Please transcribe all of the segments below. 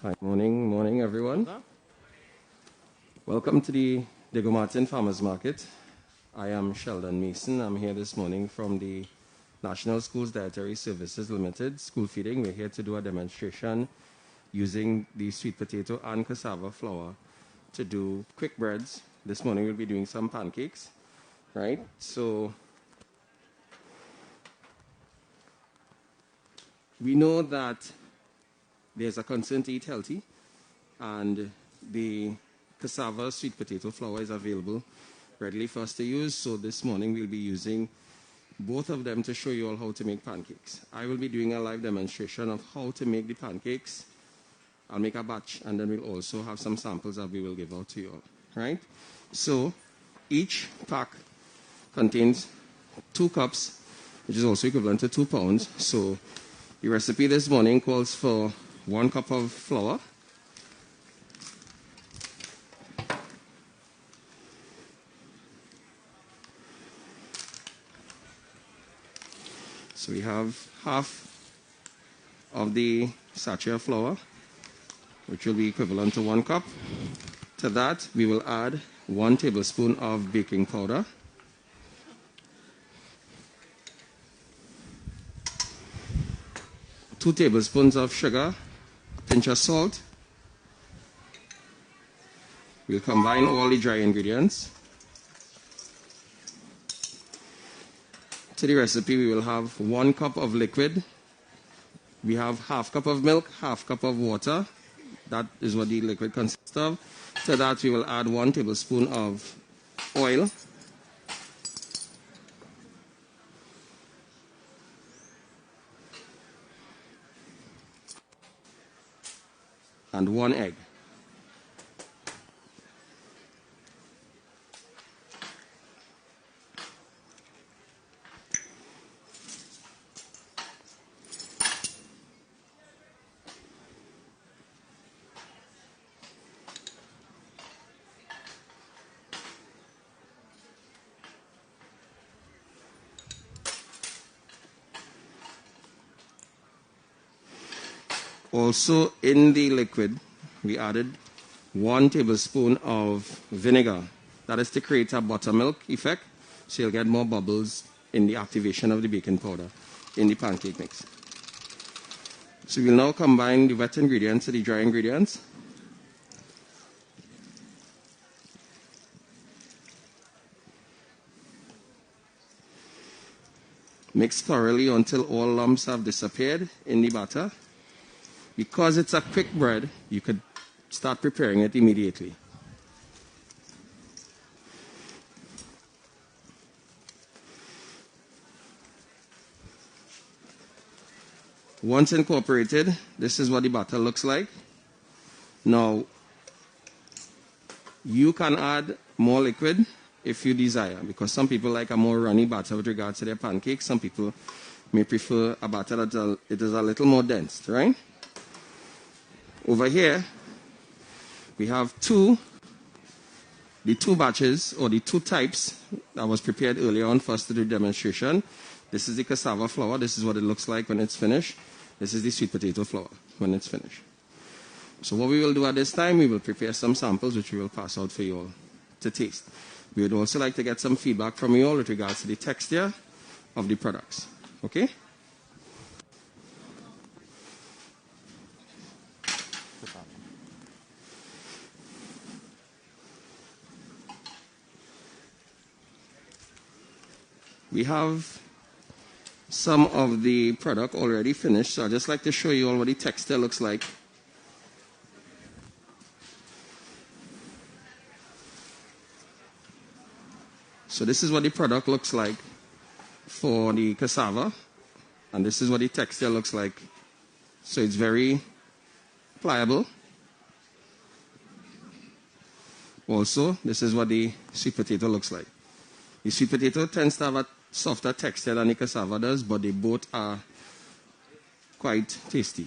Hi, morning everyone. Welcome to the Diego Martin Farmers Market. I am Sheldon Mason. I'm here this morning from the National Schools Dietary Services Limited, school feeding. We're here to do a demonstration using the sweet potato and cassava flour to do quick breads. This morning we'll be doing some pancakes, right? So we know that there's a concern to eat healthy, and the cassava sweet potato flour is available readily for us to use. So this morning we'll be using both of them to show you all how to make pancakes. I will be doing a live demonstration of how to make the pancakes. I'll make a batch, and then we'll also have some samples that we will give out to you all, right? So each pack contains 2 cups, which is also equivalent to 2 pounds. So the recipe this morning calls for 1 cup of flour, so we have half of the sachet of flour, which will be equivalent to 1 cup. To that, we will add 1 tablespoon of baking powder, 2 tablespoons of sugar, a pinch of salt. We'll combine all the dry ingredients. To the recipe, we will have 1 cup of liquid. We have half cup of milk, half cup of water. That is what the liquid consists of. To that, we will add 1 tablespoon of oil. And 1 egg. Also in the liquid, we added 1 tablespoon of vinegar. That is to create a buttermilk effect, so you'll get more bubbles in the activation of the baking powder in the pancake mix. So we'll now combine the wet ingredients to the dry ingredients. Mix thoroughly until all lumps have disappeared in the batter. Because it's a quick bread, you could start preparing it immediately. Once incorporated, this is what the batter looks like. Now, you can add more liquid if you desire, because some people like a more runny batter with regards to their pancakes. Some people may prefer a batter that is a little more dense, right? Over here, we have the two batches, or the 2 types that was prepared earlier on for us to do demonstration. This is the cassava flour. This is what it looks like when it's finished. This is the sweet potato flour when it's finished. So what we will do at this time, we will prepare some samples which we will pass out for you all to taste. We would also like to get some feedback from you all with regards to the texture of the products. Okay? We have some of the product already finished, so I'd just like to show you all what the texture looks like. So this is what the product looks like for the cassava, and this is what the texture looks like. So it's very pliable. Also, this is what the sweet potato looks like. The sweet potato tends to have a softer texture than the cassava does, but they both are quite tasty.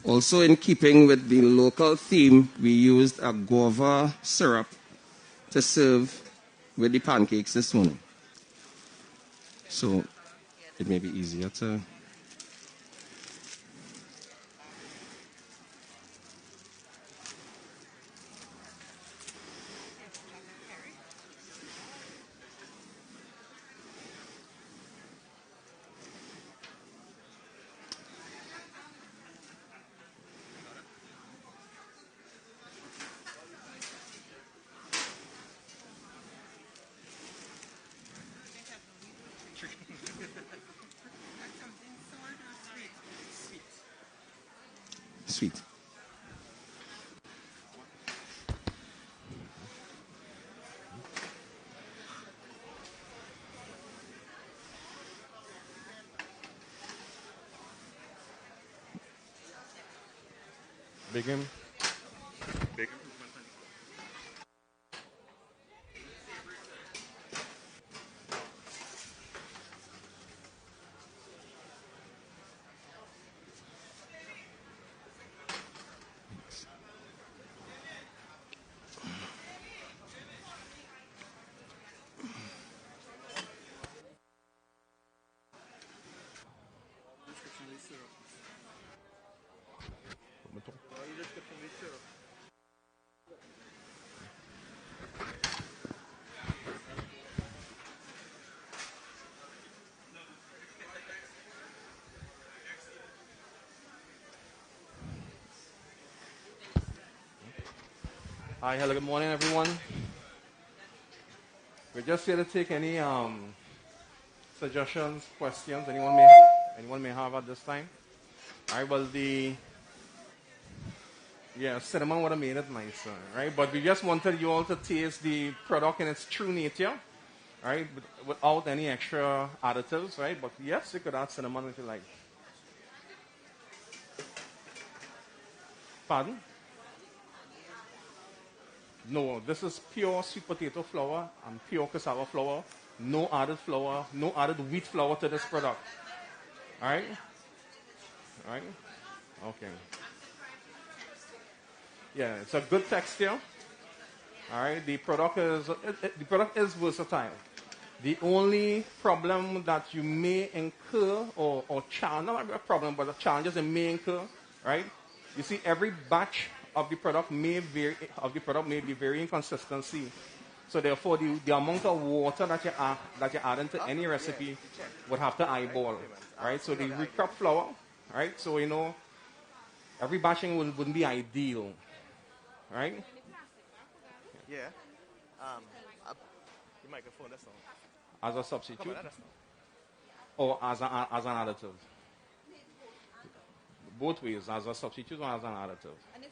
Also, in keeping with the local theme, we used a guava syrup to serve with the pancakes this morning. So it may be easier to... Sweet. Begin. Hi, hello, good morning, everyone. We're just here to take any suggestions, questions anyone may have at this time. All right, well, cinnamon would have made it nicer, right? But we just wanted you all to taste the product in its true nature, right? Without any extra additives, right? But yes, you could add cinnamon if you like. Pardon? No, this is pure sweet potato flour and pure cassava flour. No added flour, no added wheat flour to this product. All right? All right? Okay. Yeah, it's a good texture. All right. The product is versatile. The only problem that you may incur, or challenge, not a problem, but the challenges you may incur, right? You see, every batch of the product may be very inconsistency. So therefore, the amount of water that you add into any recipe would have to eyeball, right? So the recrop flour, right? So every batching wouldn't be ideal, right? Yeah. The microphone, that's all. As a substitute or as an additive. Both ways, as a substitute or as an additive. And if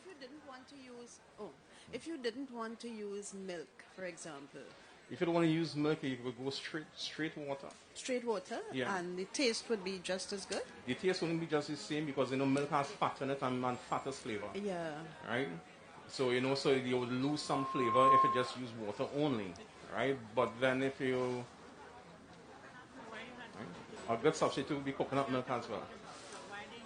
you didn't want to use milk, for example, If you don't want to use milk, you could go straight water. straight water, Yeah. and the taste would be just as good. The taste wouldn't be just the same because milk has fat in it and fat is flavor, Yeah. right? So so you would lose some flavor if you just use water only, right? But then if you a good substitute would be coconut milk as well.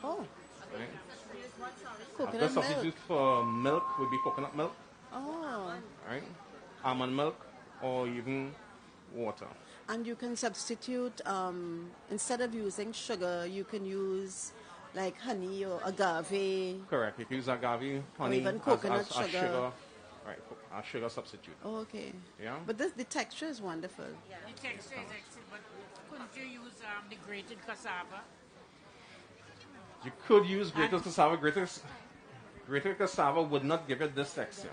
Oh, Right? A good coconut milk. substitute for milk would be coconut milk, Oh, right? Almond milk, or even water. and you can substitute instead of using sugar, you can use like honey or agave. Correct. You can use agave, honey, even as coconut as sugar. sugar, right? A sugar substitute. Oh, okay. Yeah. But the texture is wonderful. The texture is excellent, but couldn't you use the grated cassava? You could use grated cassava. Grated cassava would not give it this texture.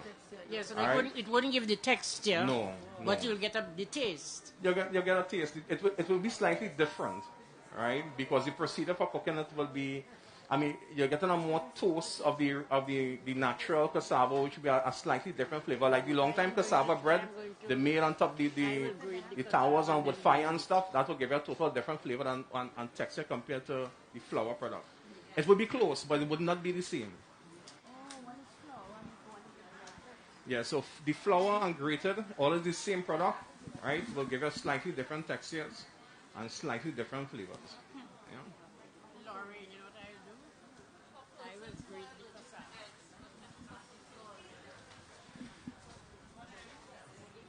Yes, and All right. it wouldn't give the texture. No, But no. you'll get the taste. You'll get a taste. It will be slightly different, right? Because the procedure for cooking it will be, you're getting a more toast of the natural cassava, which will be a slightly different flavor. Like the long time cassava bread, the made on top the towers and with fire and stuff, that will give you a total different flavor and texture compared to the flour product. It would be close, but it would not be the same. Yeah, so the flour and grated, all is the same product, right? Will give us slightly different textures and slightly different flavors. Yeah. Laurie, you know what I do? I will grate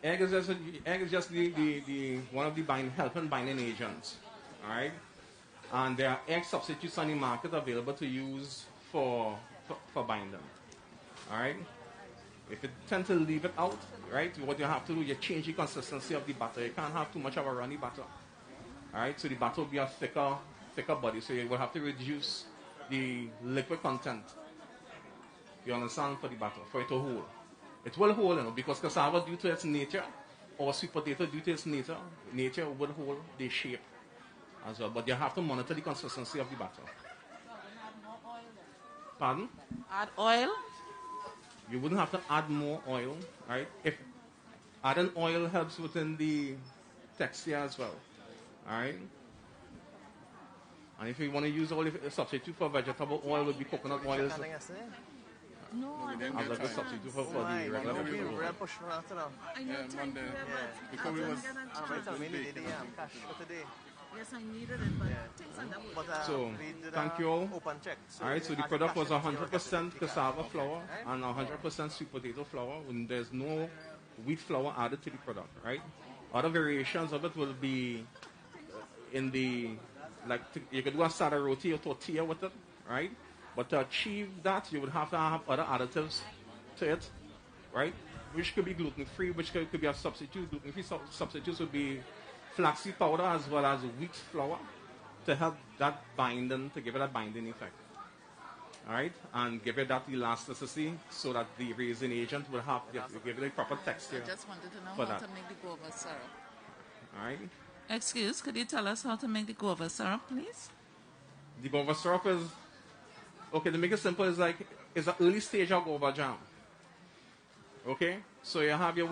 egg is just the one of the helping binding agents. All right, and there are egg substitutes on the market available to use for binding. All right. If you tend to leave it out, right, what you have to do, you change the consistency of the batter. You can't have too much of a runny batter. All right, so the batter will be a thicker body. So you will have to reduce the liquid content. You understand, for the batter, for it to hold. It will hold, because cassava, due to its nature, or sweet potato, due to its nature will hold the shape as well. But you have to monitor the consistency of the batter. Pardon? Add oil? You wouldn't have to add more oil, right? If adding oil helps within the texture as well, all right? And if you want to use oil, a substitute for vegetable oil would be coconut oil. No, I didn't. As a good substitute for the regular vegetable oil. I know Monday. Because we was Yes, I needed it, but things are that way. So, thank you all. All right, so the product was 100% cassava flour and 100% sweet potato flour. And there's no wheat flour added to the product, right? Other variations of it will be in the, you could do a sada roti or tortilla with it, right? But to achieve that, you would have to have other additives to it, right? Which could be gluten-free, which could be a substitute. Gluten-free substitutes would be flaxseed powder as well as wheat flour to help that binding, to give it that binding effect. All right, and give it that elasticity so that the raising agent will give it a proper texture. I just wanted to know for how that. to make the guava syrup. All right, Excuse, could you tell us how to make the guava syrup, please? the guava syrup is okay. To make it simple, is an early stage of guava jam. Okay, so you have your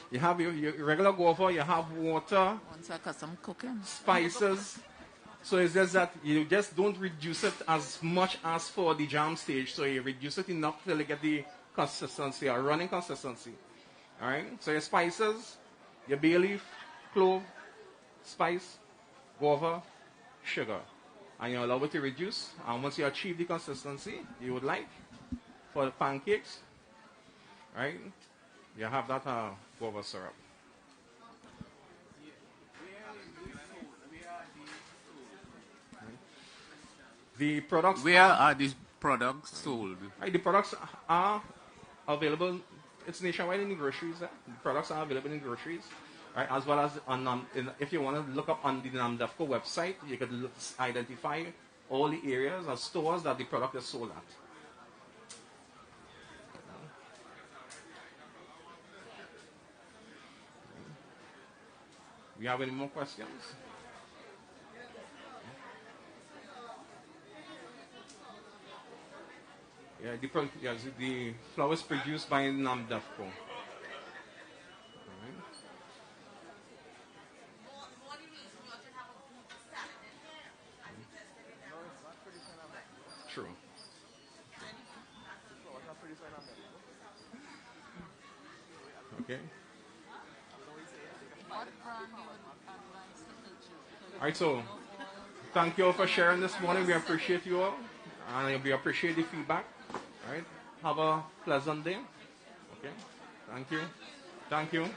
your regular guava, you have water, Once I got some cooking. spices. So it's just that you just don't reduce it as much as for the jam stage. So you reduce it enough till you get the consistency, or running consistency. All right. So your spices, your bay leaf, clove, spice, guava, sugar, and you allow it to reduce. And once you achieve the consistency you would like for the pancakes, right? You have that guava syrup. The products. Where are these products sold? Right, the products are available. It's nationwide in the groceries. The products are available in groceries, right? As well as on if you want to look up on the NAMDEFCO website, you could identify all the areas or stores that the product is sold at. We have any more questions? Yeah, the flour is produced by NAMDEFCO. True. Okay. All right, so thank you all for sharing this morning. We appreciate you all, and we appreciate the feedback. All right, have a pleasant day. Okay, thank you.